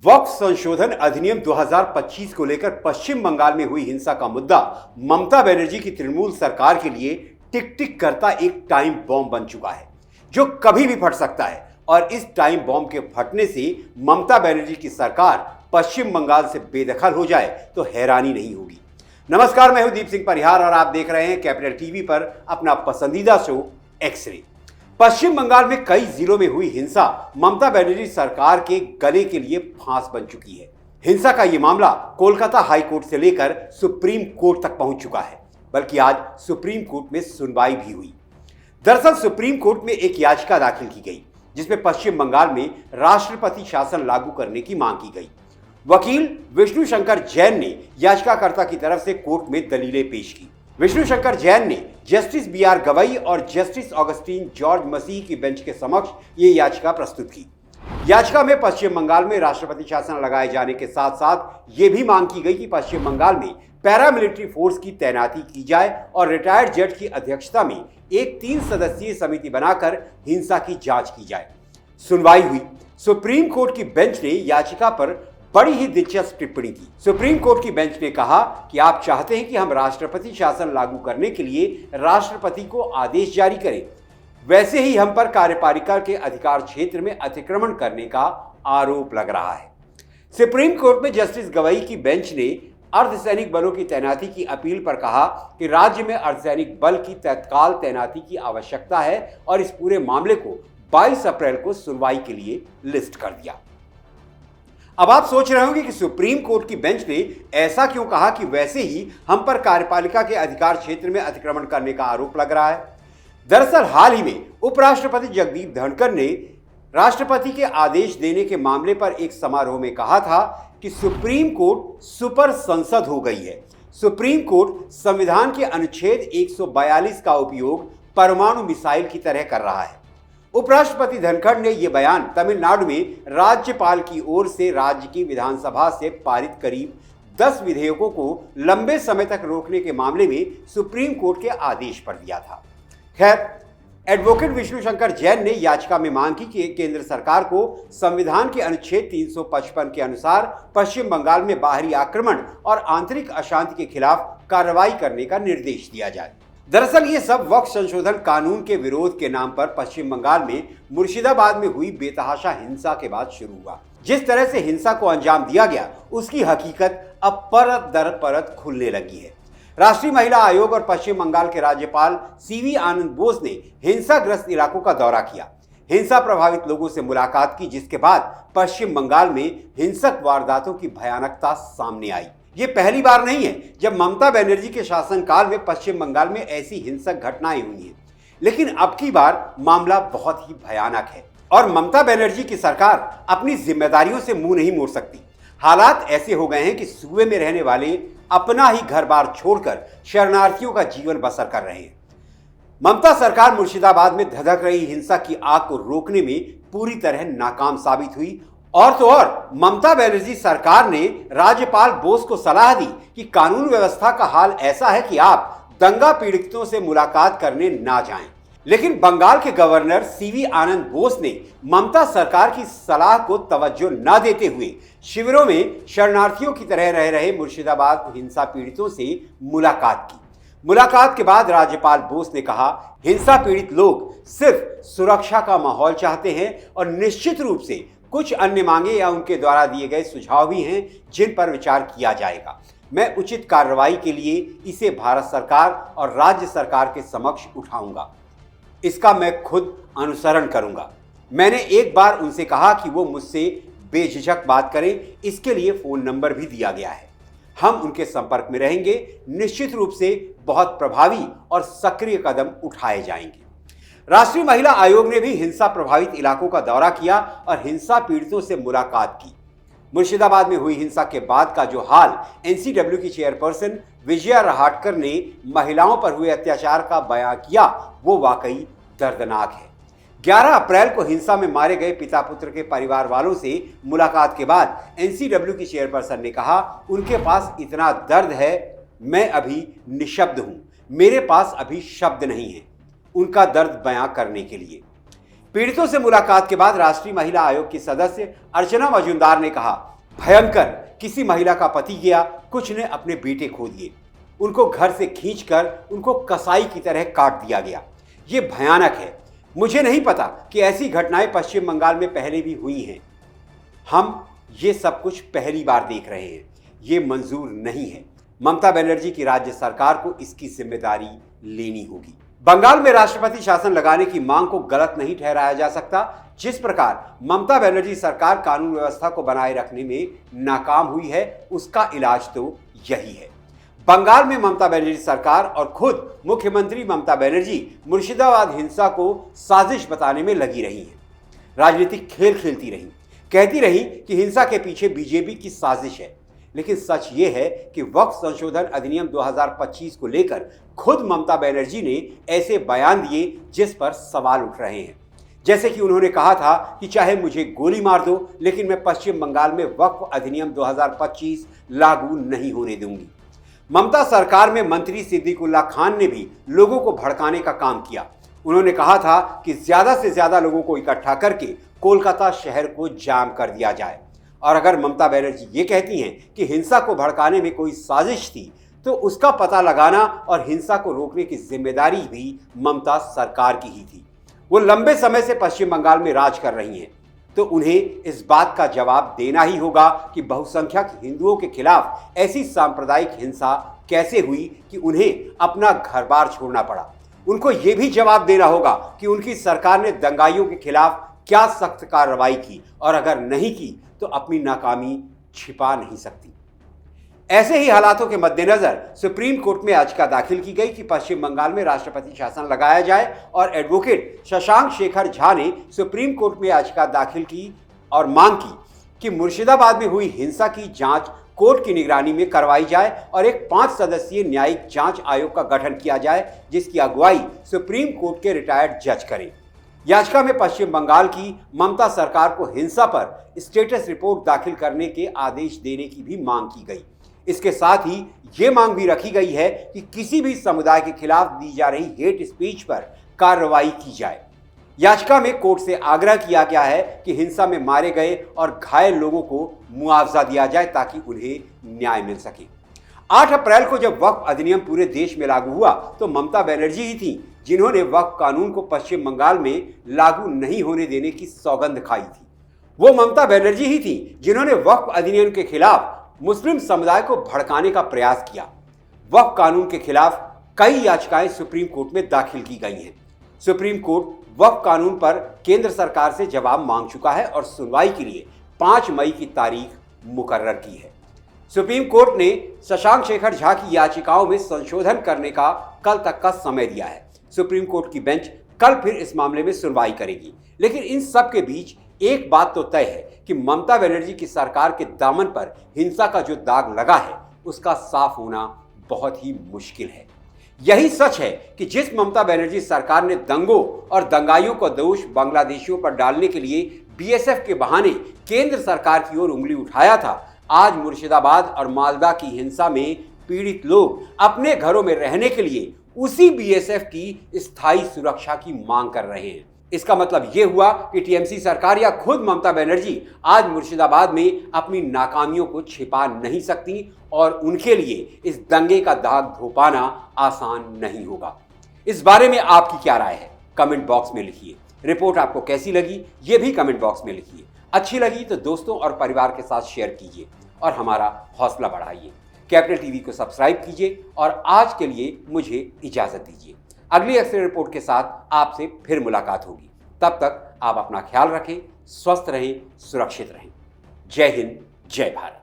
वक्फ संशोधन अधिनियम 2025 को लेकर पश्चिम बंगाल में हुई हिंसा का मुद्दा ममता बनर्जी की तृणमूल सरकार के लिए टिक टिक करता एक टाइम बॉम्ब बन चुका है जो कभी भी फट सकता है। और इस टाइम बॉम्ब के फटने से ममता बनर्जी की सरकार पश्चिम बंगाल से बेदखल हो जाए तो हैरानी नहीं होगी। नमस्कार, मैं हूं दीप सिंह परिहार और आप देख रहे हैं कैपिटल टीवी पर अपना पसंदीदा शो एक्स-रे। पश्चिम बंगाल में कई जिलों में हुई हिंसा ममता बनर्जी सरकार के गले के लिए फांस बन चुकी है। हिंसा का यह मामला कोलकाता हाई कोर्ट से लेकर सुप्रीम कोर्ट तक पहुंच चुका है, बल्कि आज सुप्रीम कोर्ट में सुनवाई भी हुई। दरअसल सुप्रीम कोर्ट में एक याचिका दाखिल की गई जिसमें पश्चिम बंगाल में राष्ट्रपति शासन लागू करने की मांग की गई। वकील विष्णु शंकर जैन ने याचिकाकर्ता की तरफ से कोर्ट में दलीलें पेश की। विष्णु शंकर जैन ने जस्टिस बी.आर. गवई और जस्टिस ऑगस्टीन जॉर्ज मसीह की बेंच के समक्ष ये याचिका प्रस्तुत की। याचिका में पश्चिम बंगाल में राष्ट्रपति शासन लगाए जाने के साथ साथ ये भी मांग की गई कि पश्चिम बंगाल में पैरामिलिट्री फोर्स की तैनाती की जाए और रिटायर्ड जज की अध्यक्षता में एक 3 सदस्यीय समिति बनाकर हिंसा की जांच की जाए। सुनवाई हुई। सुप्रीम कोर्ट की बेंच ने याचिका पर बड़ी ही दिलचस्प टिप्पणी की। सुप्रीम कोर्ट की बेंच ने कहा कि आप चाहते हैं कि हम राष्ट्रपति शासन लागू करने के लिए राष्ट्रपति को आदेश जारी करें, वैसे ही हम पर कार्यपालिका के अधिकार क्षेत्र में अतिक्रमण करने का आरोप लग रहा है। सुप्रीम कोर्ट में जस्टिस गवई की बेंच ने अर्धसैनिक बलों की तैनाती की अपील पर कहा कि राज्य में अर्धसैनिक बल की तत्काल तैनाती की आवश्यकता है और इस पूरे मामले को 22 अप्रैल को सुनवाई के लिए लिस्ट कर दिया। अब आप सोच रहे होंगे कि सुप्रीम कोर्ट की बेंच ने ऐसा क्यों कहा कि वैसे ही हम पर कार्यपालिका के अधिकार क्षेत्र में अतिक्रमण करने का आरोप लग रहा है। दरअसल हाल ही में उपराष्ट्रपति जगदीप धनखड़ ने राष्ट्रपति के आदेश देने के मामले पर एक समारोह में कहा था कि सुप्रीम कोर्ट सुपर संसद हो गई है। सुप्रीम कोर्ट संविधान के अनुच्छेद 142 का उपयोग परमाणु मिसाइल की तरह कर रहा है। उपराष्ट्रपति धनखड़ ने यह बयान तमिलनाडु में राज्यपाल की ओर से राज्य की विधानसभा से पारित करीब 10 विधेयकों को लंबे समय तक रोकने के मामले में सुप्रीम कोर्ट के आदेश पर दिया था। खैर, एडवोकेट विष्णु शंकर जैन ने याचिका में मांग की कि केंद्र सरकार को संविधान के अनुच्छेद 355 के अनुसार पश्चिम बंगाल में बाहरी आक्रमण और आंतरिक अशांति के खिलाफ कार्रवाई करने का निर्देश दिया जाए। दरअसल ये सब वक्फ संशोधन कानून के विरोध के नाम पर पश्चिम बंगाल में मुर्शिदाबाद में हुई बेतहाशा हिंसा के बाद शुरू हुआ। जिस तरह से हिंसा को अंजाम दिया गया उसकी हकीकत अब परत दर परत खुलने लगी है। राष्ट्रीय महिला आयोग और पश्चिम बंगाल के राज्यपाल सी.वी. आनंद बोस ने हिंसाग्रस्त इलाकों का दौरा किया, हिंसा प्रभावित लोगों से मुलाकात की, जिसके बाद पश्चिम बंगाल में हिंसक वारदातों की भयानकता सामने आई। ये पहली बार नहीं है जब ममता बनर्जी के शासनकाल में पश्चिम बंगाल में ऐसी हिंसक घटनाएं हुई हैं, लेकिन अब की बार मामला बहुत ही भयानक है और ममता बनर्जी की सरकार अपनी जिम्मेदारियों से मुंह नहीं मोड़ सकती। हालात ऐसे हो गए हैं कि सूबे में रहने वाले अपना ही घर बार छोड़कर शरणार्थियों का जीवन बसर कर रहे हैं। ममता सरकार मुर्शिदाबाद में धधक रही हिंसा की आग को रोकने में पूरी तरह नाकाम साबित हुई। और तो और ममता बनर्जी सरकार ने राज्यपाल बोस को सलाह दी कि कानून व्यवस्था का हाल ऐसा है कि आप दंगा पीड़ितों से मुलाकात करने ना जाएं। लेकिन बंगाल के गवर्नर सी.वी. आनंद बोस ने ममता सरकार की सलाह को तवज्जो न देते हुए शिविरों में शरणार्थियों की तरह रह रहे मुर्शिदाबाद हिंसा पीड़ितों से मुलाकात की। मुलाकात के बाद राज्यपाल बोस ने कहा, हिंसा पीड़ित लोग सिर्फ सुरक्षा का माहौल चाहते हैं और निश्चित रूप से कुछ अन्य मांगे या उनके द्वारा दिए गए सुझाव भी हैं जिन पर विचार किया जाएगा। मैं उचित कार्रवाई के लिए इसे भारत सरकार और राज्य सरकार के समक्ष उठाऊंगा। इसका मैं खुद अनुसरण करूंगा। मैंने एक बार उनसे कहा कि वो मुझसे बेझिझक बात करें, इसके लिए फ़ोन नंबर भी दिया गया है। हम उनके संपर्क में रहेंगे। निश्चित रूप से बहुत प्रभावी और सक्रिय कदम उठाए जाएंगे। राष्ट्रीय महिला आयोग ने भी हिंसा प्रभावित इलाकों का दौरा किया और हिंसा पीड़ितों से मुलाकात की। मुर्शिदाबाद में हुई हिंसा के बाद का जो हाल एनसीडब्ल्यू की चेयरपर्सन विजया रहाटकर ने महिलाओं पर हुए अत्याचार का बयां किया, वो वाकई दर्दनाक है। 11 अप्रैल को हिंसा में मारे गए पिता पुत्र के परिवार वालों से मुलाकात के बाद एनसीडब्ल्यू की चेयरपर्सन ने कहा, उनके पास इतना दर्द है, मैं अभी निशब्द हूं, मेरे पास अभी शब्द नहीं है उनका दर्द बयां करने के लिए। पीड़ितों से मुलाकात के बाद राष्ट्रीय महिला आयोग की सदस्य अर्चना मजूमदार ने कहा भयंकर, किसी महिला का पति गया, कुछ ने अपने बेटे खो दिए, उनको घर से खींचकर उनको कसाई की तरह काट दिया गया। ये भयानक है। मुझे नहीं पता कि ऐसी घटनाएं पश्चिम बंगाल में पहले भी हुई हैं। हम ये सब कुछ पहली बार देख रहे हैं। ये मंजूर नहीं है। ममता बनर्जी की राज्य सरकार को इसकी जिम्मेदारी लेनी होगी। बंगाल में राष्ट्रपति शासन लगाने की मांग को गलत नहीं ठहराया जा सकता। जिस प्रकार ममता बनर्जी सरकार कानून व्यवस्था को बनाए रखने में नाकाम हुई है, उसका इलाज तो यही है। बंगाल में ममता बनर्जी सरकार और खुद मुख्यमंत्री ममता बनर्जी मुर्शिदाबाद हिंसा को साजिश बताने में लगी रही हैं। राजनीतिक खेल खेलती रही, कहती रही कि हिंसा के पीछे बीजेपी की साजिश है। लेकिन सच ये है कि वक्फ संशोधन अधिनियम 2025 को लेकर खुद ममता बनर्जी ने ऐसे बयान दिए जिस पर सवाल उठ रहे हैं। जैसे कि उन्होंने कहा था कि चाहे मुझे गोली मार दो, लेकिन मैं पश्चिम बंगाल में वक्फ अधिनियम 2025 लागू नहीं होने दूंगी। ममता सरकार में मंत्री सिद्दीकुल्ला खान ने भी लोगों को भड़काने का काम किया। उन्होंने कहा था कि ज्यादा से ज्यादा लोगों को इकट्ठा करके कोलकाता शहर को जाम कर दिया जाए। और अगर ममता बनर्जी ये कहती हैं कि हिंसा को भड़काने में कोई साजिश थी, तो उसका पता लगाना और हिंसा को रोकने की जिम्मेदारी भी ममता सरकार की ही थी। वो लंबे समय से पश्चिम बंगाल में राज कर रही हैं, तो उन्हें इस बात का जवाब देना ही होगा कि बहुसंख्यक हिंदुओं के खिलाफ ऐसी सांप्रदायिक हिंसा कैसे हुई कि उन्हें अपना घर बार छोड़ना पड़ा। उनको ये भी जवाब देना होगा कि उनकी सरकार ने दंगाइयों के खिलाफ क्या सख्त कार्रवाई की, और अगर नहीं की तो अपनी नाकामी छिपा नहीं सकती। ऐसे ही हालातों के मद्देनजर सुप्रीम कोर्ट में याचिका दाखिल की गई कि पश्चिम बंगाल में राष्ट्रपति शासन लगाया जाए, और एडवोकेट शशांक शेखर झा ने सुप्रीम कोर्ट में याचिका दाखिल की और मांग की कि मुर्शिदाबाद में हुई हिंसा की जांच कोर्ट की निगरानी में करवाई जाए और एक 5 सदस्यीय न्यायिक जांच आयोग का गठन किया जाए, जिसकी अगुवाई सुप्रीम कोर्ट के रिटायर्ड जज करें। याचिका में पश्चिम बंगाल की ममता सरकार को हिंसा पर स्टेटस रिपोर्ट दाखिल करने के आदेश देने की भी मांग की गई। इसके साथ ही ये मांग भी रखी गई है कि किसी भी समुदाय के खिलाफ दी जा रही हेट स्पीच पर कार्रवाई की जाए। याचिका में कोर्ट से आग्रह किया गया है कि हिंसा में मारे गए और घायल लोगों को मुआवजा दिया जाए ताकि उन्हें न्याय मिल सके। 8 अप्रैल को जब वक्फ अधिनियम पूरे देश में लागू हुआ, तो ममता बनर्जी ही थी जिन्होंने वक्फ कानून को पश्चिम बंगाल में लागू नहीं होने देने की सौगंध खाई थी। वो ममता बनर्जी ही थी जिन्होंने वक्फ अधिनियम के खिलाफ मुस्लिम समुदाय को भड़काने का प्रयास किया। वक्फ कानून के खिलाफ कई याचिकाएं सुप्रीम कोर्ट में दाखिल की गई हैं। सुप्रीम कोर्ट वक्फ कानून पर केंद्र सरकार से जवाब मांग चुका है और सुनवाई के लिए 5 मई की तारीख मुकर्रर की है। सुप्रीम कोर्ट ने शशांक शेखर झा की याचिकाओं में संशोधन करने का कल तक का समय दिया है। सुप्रीम कोर्ट की बेंच कल फिर इस मामले में सुनवाई करेगी। लेकिन इन सब के बीच एक बात तो तय है कि ममता बनर्जी की सरकार के दामन पर हिंसा का जो दाग लगा है, उसका साफ होना बहुत ही मुश्किल है। यही सच है कि जिस ममता बनर्जी सरकार ने दंगों और दंगाइयों का दोष बांग्लादेशियों पर डालने के लिए बीएसएफ के बहाने केंद्र सरकार की ओर उंगली उठाया था, आज मुर्शिदाबाद और मालदा की हिंसा में पीड़ित लोग अपने घरों में रहने के लिए उसी बीएसएफ की स्थायी सुरक्षा की मांग कर रहे हैं। इसका मतलब यह हुआ कि टीएमसी सरकार या खुद ममता बनर्जी आज मुर्शिदाबाद में अपनी नाकामियों को छिपा नहीं सकती, और उनके लिए इस दंगे का दाग धो पाना आसान नहीं होगा। इस बारे में आपकी क्या राय है, कमेंट बॉक्स में लिखिए। रिपोर्ट आपको कैसी लगी, ये भी कमेंट बॉक्स में लिखिए। अच्छी लगी तो दोस्तों और परिवार के साथ शेयर कीजिए और हमारा हौसला बढ़ाइए। कैपिटल टीवी को सब्सक्राइब कीजिए और आज के लिए मुझे इजाजत दीजिए। अगली एक्सरे रिपोर्ट के साथ आपसे फिर मुलाकात होगी। तब तक आप अपना ख्याल रखें, स्वस्थ रहें, सुरक्षित रहें। जय हिंद, जय भारत।